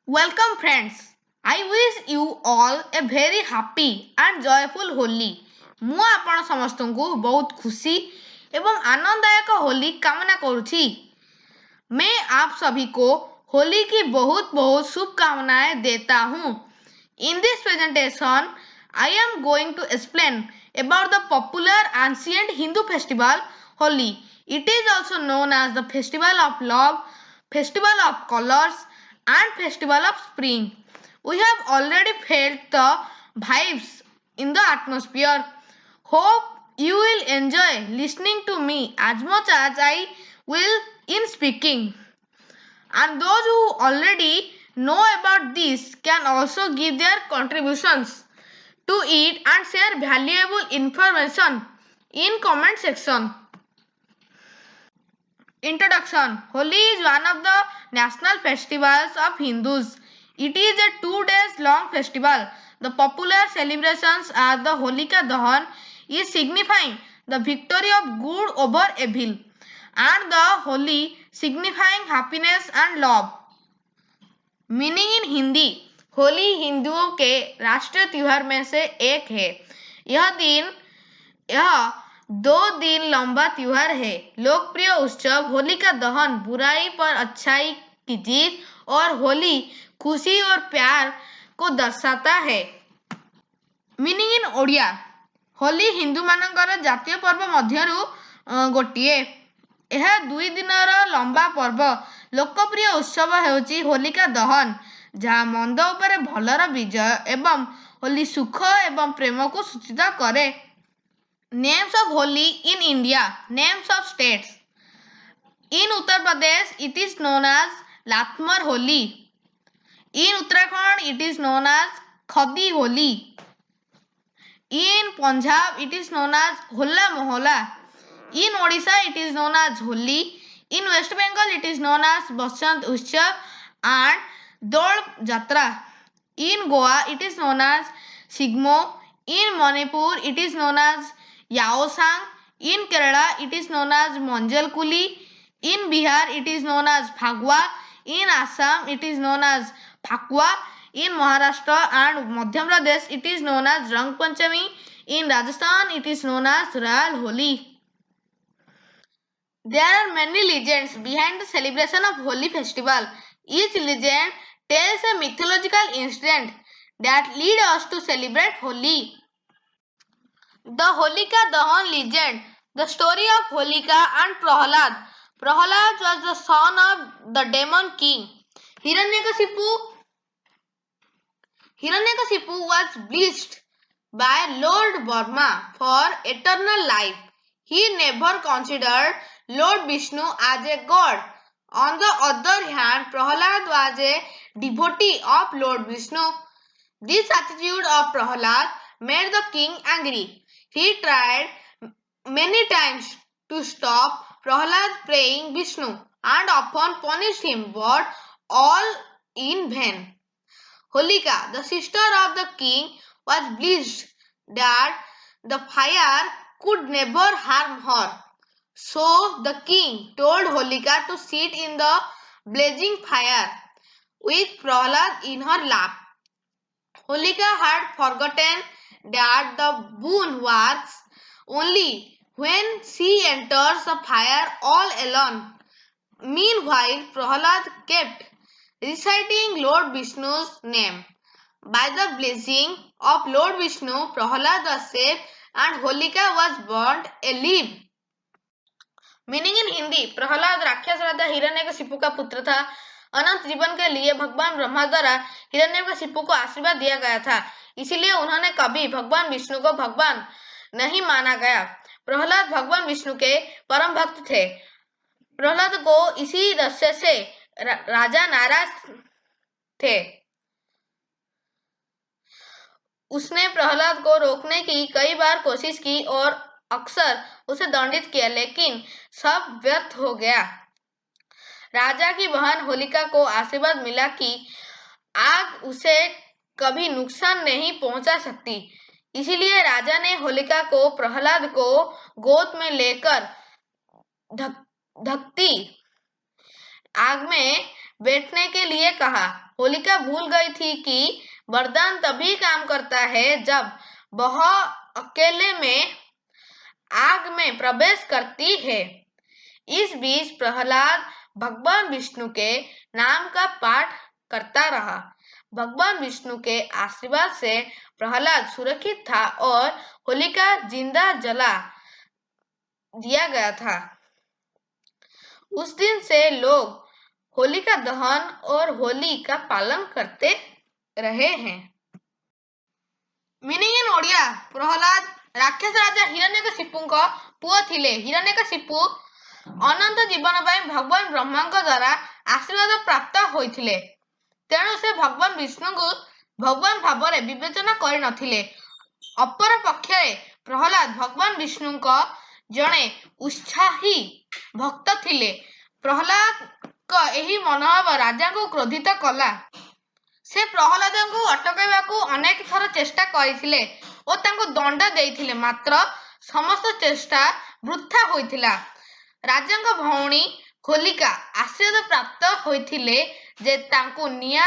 Welcome friends. I wish you all a very happy and joyful Holi. ମୁଁ ଆପଣ ସମସ୍ତଙ୍କୁ ବହୁତ खुशी एवं आनंददायक होली कामना करुछि। मैं आप सभी को होली की बहुत बहुत शुभकामनाएं देता हूँ। In this presentation, I am going to explain about the popular ancient Hindu festival Holi. It is also known as the festival of love, festival of colors, and festival of spring. We have already felt the vibes in the atmosphere. Hope you will enjoy listening to me as much as I will in speaking. And those who already know about this can also give their contributions to it and share valuable information in comment section. Introduction. Holi is one of the national festivals of Hindus. It is a 2 days long festival. The popular celebrations as the Holika Dahan is signifying the victory of good over evil, and the Holi signifying happiness and love. Meaning in Hindi, Holi हिंदुओं के राष्ट्रीय त्योहार में से एक है। यह 2 दिन लंबा त्योहार है। लोकप्रिय उत्सव होलिका दहन बुराई पर अच्छाई की जीत और होली खुशी और प्यार को दर्शाता है। मीनिंग इन ओडिया, होली हिंदू मानकर जातीय पर्व मध्यरु गोटिए। यह 2 दिनर लंबा पर्व। लोकप्रिय उत्सव हेउची होलिका दहन, जहाँ मंद उपरे भलर विजय एवं होली सुख एवं प्रेम को सूचित करे। Names of Holi in India, names of states. In Uttar Pradesh it is known as Lathmar Holi. In Uttarakhand it is known as Khadi Holi. In Punjab it is known as Hola Mohalla. In Odisha, it is known as Holi. In West Bengal, it is known as Basant Utsav and Dol Jatra. In Goa, it is known as Sigmo. In Manipur, it is known as Yaosang. In Kerala, it is known as Manjal Kuli. In Bihar, it is known as Phagwa. In Assam, it is known as Phakwa. In Maharashtra and Madhya Pradesh, it is known as Rang Panchami. In Rajasthan, it is known as Royal Holi. There are many legends behind the celebration of Holi festival. Each legend tells a mythological incident that lead us to celebrate Holi. The Holika Dahan legend. The story of Holika and Prahalad. Prahalad was the son of the demon king Hiranyakasipu was blessed by Lord Brahma for eternal life. He never considered Lord Vishnu as a god. On the other hand, Prahalad was a devotee of Lord Vishnu. This attitude of Prahalad made the king angry. He tried many times to stop Prahalad praying Vishnu and often punished him, but all in vain. Holika, the sister of the king, was blessed that the fire could never harm her. So the king told Holika to sit in the blazing fire with Prahlad in her lap. Holika had forgotten that the boon works only when she enters the fire all alone. Meanwhile, Prahlad kept reciting Lord Vishnu's name. By the blessing of Lord Vishnu, Prahlad was saved and Holika was burnt alive. Meaning in Hindi, Prahlad राक्षस राजा हिरण्यकशिपु का पुत्र था। अनंत जीवन के लिए भगवान ब्रह्मा द्वारा हिरण्यकशिपु को आशीर्वाद दिया गया था, इसीलिए उन्होंने कभी भगवान विष्णु को भगवान नहीं माना गया। प्रहलाद भगवान विष्णु के परम भक्त थे। प्रहलाद को इसी रहस्य से राजा नाराज थे। उसने प्रहलाद को रोकने की कई बार कोशिश की और अक्सर उसे दंडित किया, लेकिन सब व्यर्थ हो गया। राजा की बहन होलिका को आशीर्वाद मिला कि आग उसे कभी नुकसान नहीं पहुंचा सकती, इसीलिए राजा ने होलिका को प्रहलाद को गोद में लेकर धकती आग में बैठने के लिए कहा। होलिका भूल गई थी कि वरदान तभी काम करता है जब वह अकेले में आग में प्रवेश करती है। इस बीच प्रहलाद भगवान विष्णु के नाम का पाठ करता रहा। भगवान विष्णु के आशीर्वाद से प्रहलाद सुरक्षित था और होलिका जिंदा जला दिया गया था। उस दिन से लोग होलिका दहन और होली का पालन करते रहे हैं। मीनिंग इन ओडिया प्रहलाद राक्षस राजा हिरण्यकशिपुଙ୍କ पुओ थिले। हिरण्यकशिपु अनंत जीवन ପାଇଁ भगवान ब्रह्माଙ୍କ द्वारा आशीर्वाद प्राप्त होइथिले। तेणु से भगवान विष्णुଙ୍କୁ भगवान भाବରେ विवेचना କରି नथिले। अपर पक्षरे प्रहलाद भगवान विष्णुଙ୍କ जणे उत्साही भक्त थिले। प्रहलादଙ୍କ ଏହି मनोभाव राजाଙ୍କୁ क्रोधित कला। से प्रहलादଙ୍କୁ अटकाइबाकू अनेक थर चेष्टा କରିଥିଲେ ଓ ତାଙ୍କୁ दंड ଦେଇଥିଲେ, मात्र समस्त चेष्टा वृथा होइथिला। राजाଙ୍କ भौणी होलिका आशीर्वाद प्राप्त होइथिले जे तांकू निया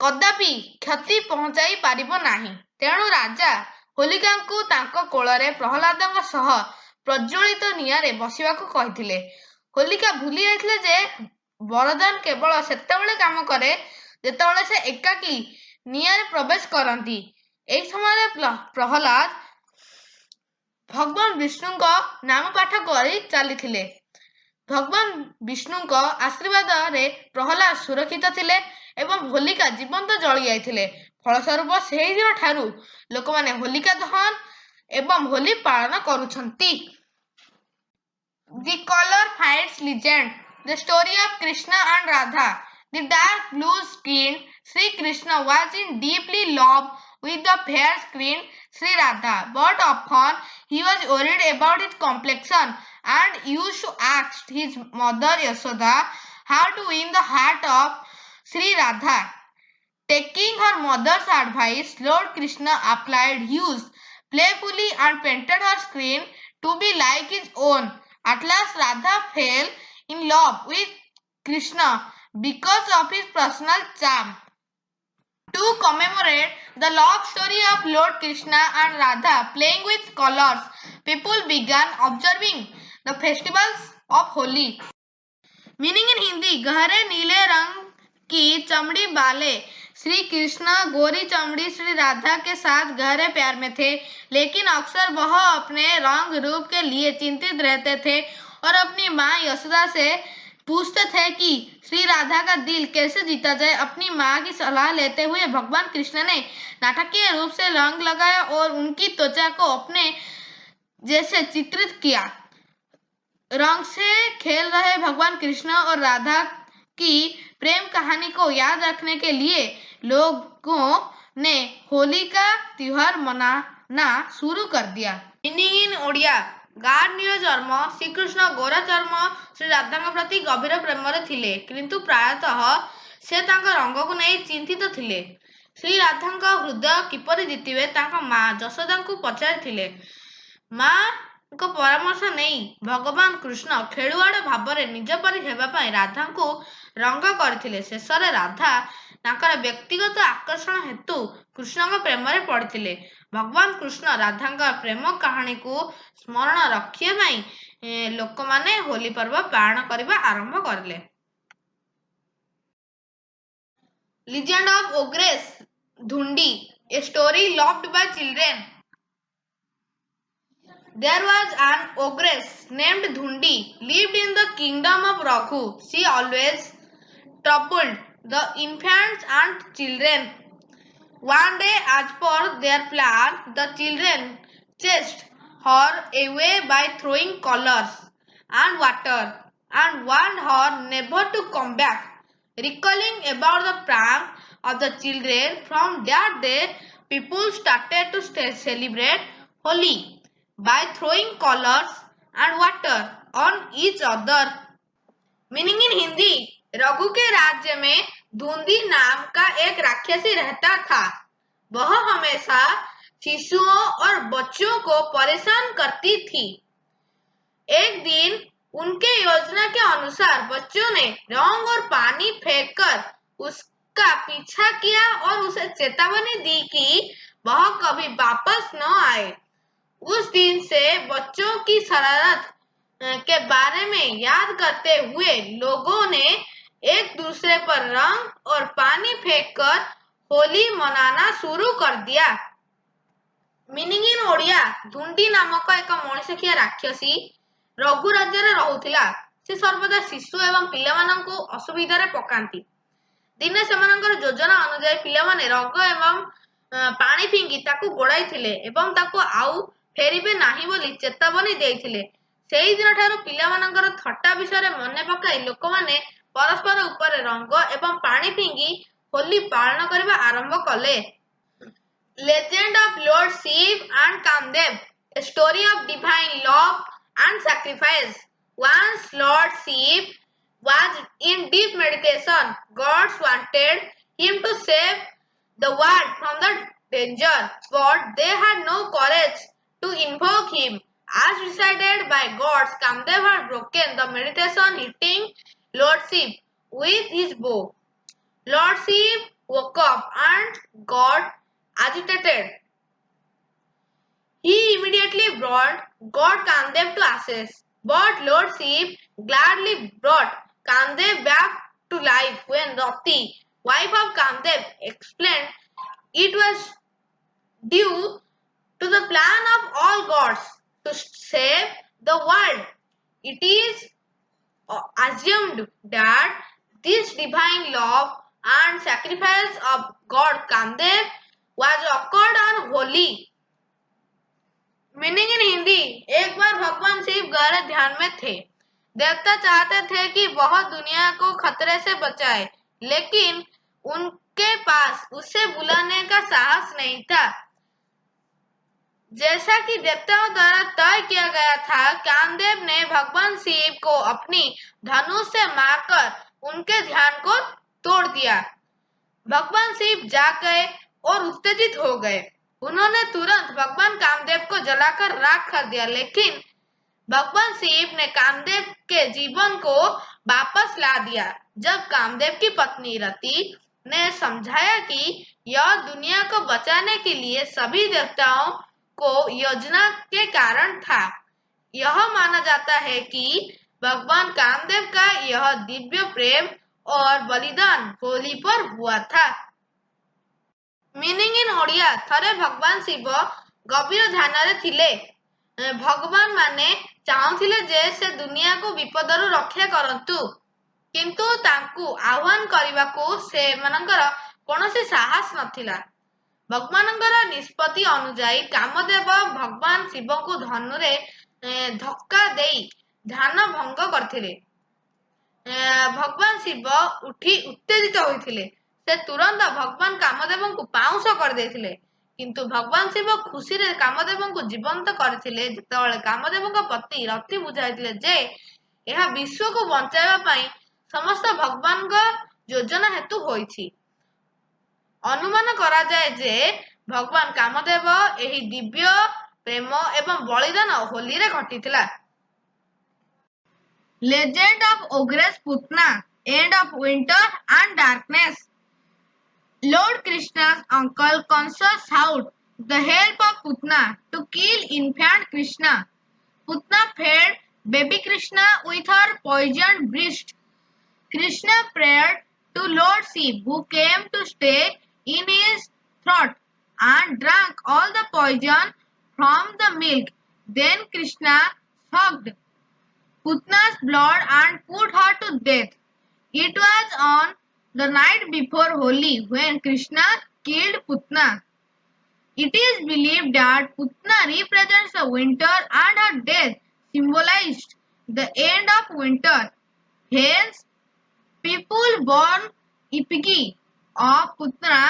कदापि क्षति पहुंचाई पारिबो नाही। तेणु राजा होलिकाଙ୍କୁ तांको कोଳରେ प्रहलादଙ୍କ सह प्रज्वलित नियारे बसिबाकू कहिथिले। होलिका भूली जाइथिले जे वरदान केवल सेतेबेले काम करे जेतेबेले से एकाकी नियारे प्रवेश करती। एही समय प्रहलाद भगवान विष्णुଙ୍କ नाम पाठ करी चलीथिले। भगवान विष्णुଙ୍କ आशीर्वाद रे प्रहलाद सुरक्षित थिले एवं होलिका जीवंत जली जाइथिले। फलस्वरूप सेही दिन ठारू लोकमाने होलिका दहन एवं होली पालन करुछंती। The color fights legend. The story of Krishna and Radha. The dark blue skinned Sri Krishna was in deeply love with the fair skinned Sri Radha, but often he was worried about his complexion and used to ask his mother Yashoda how to win the heart of Sri Radha. Taking her mother's advice, Lord Krishna applied hues playfully and painted her skin to be like his own. At last, Radha fell in love with Krishna because of his personal charm. To commemorate the love story of Lord Krishna and Radha playing with colors, people began observing the festivals of Holi. Meaning in Hindi, गहरे नीले रंग की चमड़ी वाले श्री कृष्ण गोरी चमड़ी श्री राधा के साथ गहरे प्यार में थे, लेकिन अक्सर वह अपने रंग रूप के लिए चिंतित रहते थे और अपनी माँ यशोदा से पूछते थे कि श्री राधा का दिल कैसे जीता जाए। अपनी माँ की सलाह लेते हुए भगवान कृष्ण ने नाटकीय रूप से रंग लगाया और उनकी त्वचा को अपने जैसे चित्रित किया। रंग से खेल रहे भगवान कृष्ण और राधा की प्रेम कहानी को याद रखने के लिए लोगों ने होली का त्योहार मनाना शुरू कर दिया। मीनिंग इन ओडिया गाढ़ नील चर्म श्रीकृष्ण गोरा चर्म श्री राधा प्रति गभीर प्रेम थिले, किंतु प्रायतः से रंग को नहीं चिंतित थिले। श्री राधा हृदय किपरि जीतिबे तांका माँ यशोदा को पचारिथिले। माँ को परामर्श नहीं भगवान कृष्ण खेलुआड़ भाव निज परी हेबा पई राधा को रंग करथिले। शेषरे राधा तांकर व्यक्तिगत आकर्षण हेतु कृष्ण प्रेम रे पड़िथिले। भगवान कृष्ण राधा प्रेम कहानी को स्मरण रखिया पई लोक माने होली पर्व पालन करबा आरंभ करले। Legend of Ogress Dhundi, a story loved by children. There was an ogress named Dhundi, lived in the kingdom of Raghu. She always troubled the infants and children. One day, as per their plan, the children chased her away by throwing colors and water and warned her never to come back. Recalling about the prank of the children, from that day, people started to celebrate Holi by throwing colors and water on each other. Meaning in Hindi, Raghu के राज्य में धुंधी नाम का एक राक्षसी रहता था। वह हमेशा शिशुओं और बच्चों को परेशान करती थी। एक दिन उनके योजना के अनुसार बच्चों ने रंग और पानी फेंककर उसका पीछा किया और उसे चेतावनी दी कि वह कभी वापस न आए। उस दिन से बच्चों की शरारत के बारे में याद करते हुए लोगों ने एक दूसरे पर रंग और पानी फेंककर होली मनाना शुरू कर दिया। मीनिंग इन ओडिया धुंडी नामक एक मଣିଷଖିଆ ରାକ୍ଷସୀ ରଘୁ ରାଜ୍ୟରେ ରହୁଥିଲା। ସେ ସର୍ବଦା ଶିଶୁ ଏବଂ ପିଲାମାନଙ୍କୁ ଅସୁବିଧାରେ ପକାନ୍ତି। ଦିନେ ସେମାନଙ୍କର ଯୋଜନା ଅନୁଯାୟୀ ପିଲାମାନେ ରଙ୍ଗ ଏବଂ ପାଣି ଫିଙ୍ଗି ତାକୁ ଗୋଡ଼ାଇଥିଲେ ଏବଂ ତାକୁ ଆଉ ଫେରିବେ ନାହିଁ ବୋଲି ଚେତାବନୀ ଦେଇଥିଲେ। ସେହି ଦିନଠାରୁ ପିଲାମାନଙ୍କର ଥଟ୍ଟା ବିଷୟରେ ମନେ ପକାଇ ଲୋକମାନେ ପରସ୍ପର ଉପରେ ରଙ୍ଗ ଏବଂ ପାଣି ଫିଙ୍ଗି ହୋଲି ପାଳନ କରିବା ଆରମ୍ଭ କଲେ। Legend of Lord Shiv and Kamdev, a story of divine love and sacrifice. Once Lord Shiv was in deep meditation. Gods wanted him to save the world from the danger, but they had no courage to invoke him. As decided by gods, Kamdev had broken the meditation, hitting Lord Shiv with his bow. Lord Shiv woke up and got agitated. He immediately brought God Kamdev to ashes, but Lord Shiv gladly brought Kamdev back to life when Rati, wife of Kamdev, explained it was due to the plan of all gods to save the world. It is assumed that this divine love and sacrifice of God Kamdev was occurred on Holi. Meaning in Hindi, एक बार भगवान शिव गहरे ध्यान में थे। देवता चाहते थे कि वह दुनिया को खतरे से बचाए, लेकिन उनके पास उसे बुलाने का साहस नहीं था। जैसा कि देवताओं द्वारा तय किया गया था, कामदेव ने भगवान शिव को अपनी धनुष से मारकर उनके ध्यान को तोड़ दिया। भगवान शिव जाग गए और उत्तेजित हो गए। उन्होंने तुरंत भगवान कामदेव को जलाकर राख कर दिया, लेकिन भगवान शिव ने कामदेव के जीवन को वापस ला दिया। जब कामदेव की पत्नी रति ने समझाया कि यह दुनिया को बचाने के लिए सभी देवताओं को योजना के कारण था, यह माना जाता है कि भगवान कामदेव का यह दिव्य प्रेम और बलिदान होली पर हुआ था। मीनिंग इन ओडिया, थरे भगवान शिव गभीर ध्यान रे थिले। भगवान माने चाहुथिले जे से दुनिया को विपदरु रक्षा करंतु, किंतु तांकु आह्वान करिबाकू सेमानंकर कोनोसी साहस नथिला। भगवानंकर निष्पत्ति अनुजाई कामदेव भगवान शिव को धनुरे धक्का देई ध्यान भंग करथिले। भगवान शिव उठी उत्तेजित होइथिले। से तुरंत भगवान कामदेव को पाउंस कर देथिले, किंतु भगवान शिव खुशी रे कामदेव को जीवंत करथिले। जेतेबेले कामदेव को पत्नी रति बुझाइथिले जे यह विश्व को बचाइबा पई समस्त भगवान को योजना हेतु होइछि। अनुमान करा जाए जे भगवान कामदेव एही दिव्य प्रेम एवं बलिदान होली रे घटिथिला। Legend of Ogress Putna, End of Winter and Darkness. Lord Krishna's uncle Kansa sought the help of Putna to kill infant Krishna. Putna fed baby Krishna with her poisoned breast. Krishna prayed to Lord Shiv, who came to stay in his throat and drank all the poison from the milk. Then Krishna sucked Putna's blood and put her to death. It was on the night before Holi when Krishna killed Putna. It is believed that Putna represents the winter and her death symbolized the end of winter. Hence, people burn effigy of Putna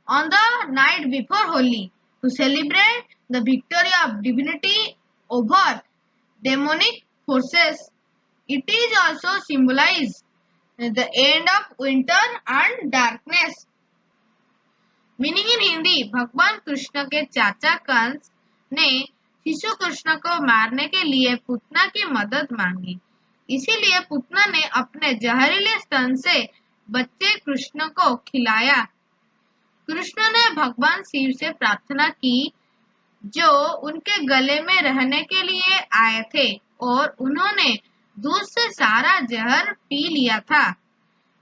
on the night before Holi to celebrate the victory of divinity over demonic forces. It is also symbolized the end of winter and darkness. Meaning in Hindi, भगवान कृष्ण के चाचा कंस ने शिशु कृष्ण को मारने के लिए पुतना की मदद मांगी। इसीलिए पुतना ने अपने जहरीले स्तन से बच्चे कृष्ण को खिलाया। कृष्ण ने भगवान शिव से प्रार्थना की जो उनके गले में रहने के लिए आए थे और उन्होंने दूध से सारा जहर पी लिया था।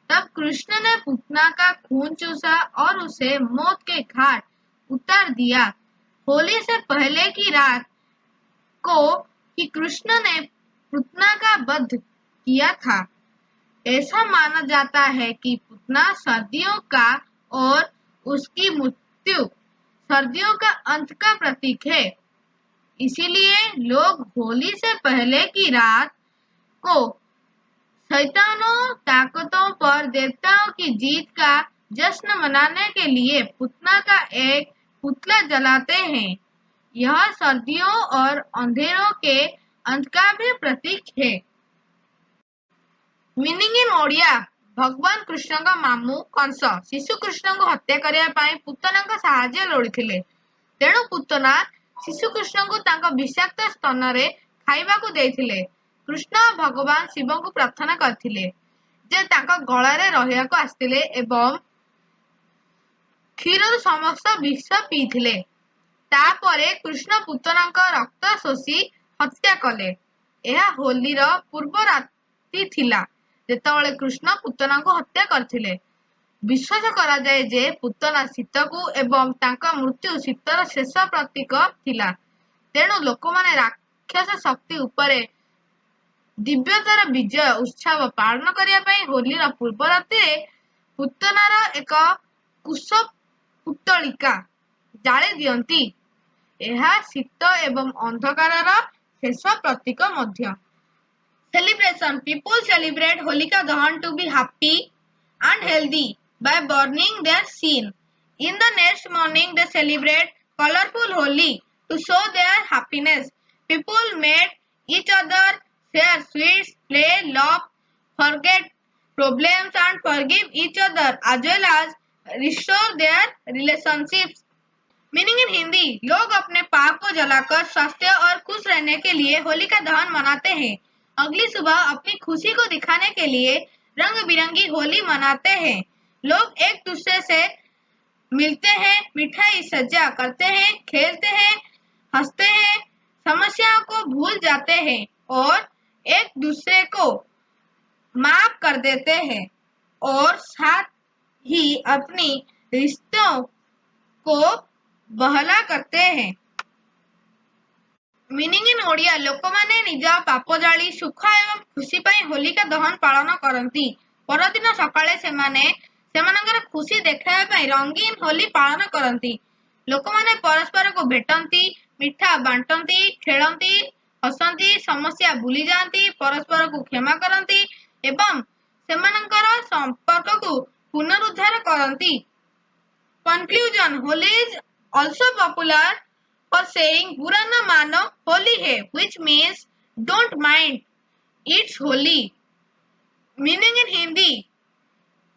तब कृष्ण ने पुतना का खून चूसा और उसे मौत के घाट उतार दिया। होली से पहले की रात को कि कृष्ण ने पुतना का वध किया था। ऐसा माना जाता है कि पुतना सर्दियों का और उसकी मृत्यु सर्दियों का अंत का प्रतीक है। इसीलिए लोग होली से पहले की रात को शैतानों ताकतों पर देवताओं की जीत का जश्न मनाने के लिए पुतना का एक पुतला जलाते हैं। यह सर्दियों और अंधेरों के अंत का भी प्रतीक है। मीनिंग इन ओडिया भगवान कृष्ण का मामू कंस शिशु कृष्ण को हत्या करने पाई पुतना का साहाय्य लोड़िथिले। तेणु पुतना शिशु कृष्ण को तांका विषाक्त स्तन रे खाइबा को देइथिले। कृष्ण भगवान शिव को प्रार्थना करथिले जे तांका गळा रे रहिया को आस्थिले एवं क्षीर समस्त विष पीथिले। तापरे कृष्ण पुतनाଙ୍କ रक्त शोषी हत्या कले। ଏହା ହୋଲିର ପୂର୍ବ ରାତି ଥିଲା ଯେତେବେଳେ କୃଷ୍ଣ ପୁତନାଙ୍କୁ ହତ୍ୟା କରିଥିଲେ। ବିଶ୍ୱାସ କରାଯାଏ ଯେ ପୁତନା ଶୀତକୁ ଏବଂ ତାଙ୍କ ମୃତ୍ୟୁ ଶୀତର ଶେଷ ପ୍ରତୀକ ଥିଲା। ତେଣୁ ଲୋକମାନେ ରାକ୍ଷସ ଶକ୍ତି ଉପରେ ଦିବ୍ୟତାର ବିଜୟ ଉତ୍ସବ ପାଳନ କରିବା ପାଇଁ ହୋଲିର ପୂର୍ବ ରାତିରେ ପୁତନାର ଏକ କୁଶ ପୁତ୍ତଳିକା ଜାଳି ଦିଅନ୍ତି। ଏହା ଶୀତ ଏବଂ ଅନ୍ଧକାରର ଶେଷ ପ୍ରତୀକ ମଧ୍ୟ। Celebration people celebrate Holika Dahan to be happy and healthy by burning their sin. In the next morning they celebrate colorful Holi to show their happiness. People meet each other, share sweets, play, laugh, forget problems and forgive each other as well as restore their relationships. Meaning in Hindi लोग अपने पाप को जलाकर स्वस्थ और खुश रहने के लिए होलिका दहन मनाते हैं। अगली सुबह अपनी खुशी को दिखाने के लिए रंग बिरंगी होली मनाते हैं। लोग एक दूसरे से मिलते हैं, मिठाई सज्जा करते हैं, खेलते हैं, हंसते हैं, समस्याओं को भूल जाते हैं और एक दूसरे को माफ कर देते हैं और साथ ही अपनी रिश्तों को बहला करते हैं। मीनिंग इन ओडिया लोकमाने निज पाप जाली सुख एवं खुशी पाई होलिका दहन पालन करती। परदिन सकाळे सेमानंकर खुशी देखाइबा पाई रंगीन होली पालन करती। लोकमाने परस्पर को भेटंती, मिठा बांटती, खेलती, हसंती, समस्या भूली जाती, परस्पर को क्षमा करती एवं सेमानंकर संपर्क को पुनरुद्धार करती। Conclusion Holi is also popular for saying बुरा न मानो होली है which means don't mind it's holy. Meaning in Hindi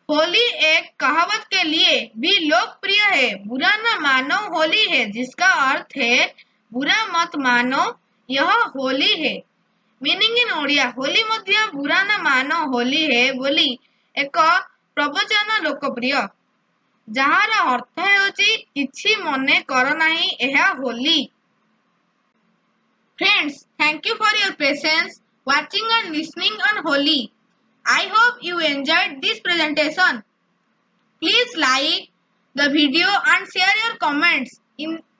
Holi एक कहावत के लिए भी लोकप्रिय है। बुरा न मानो होली है जिसका अर्थ है बुरा मत मानो यह होली है। मीनिंग इन ओडिया होली मध्य बुरा न मानो होली है बोली एक प्रवचन लोकप्रिय ଯାହାର ଅର୍ଥ ହେଉଛି କିଛି ମନେ କର ନାହିଁ ଏହା Holi. Friends, thank you for your patience watching and listening on Holi. I hope you enjoyed this presentation. Please like the video and share your comments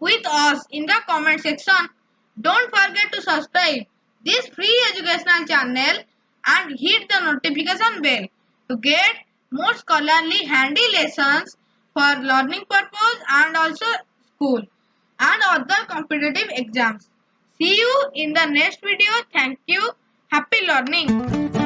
with us in the comment section. Don't forget to subscribe this free educational channel and hit the notification bell to get more scholarly handy lessons for learning purpose and also school and other competitive exams. See you in the next video. Thank you. Happy learning.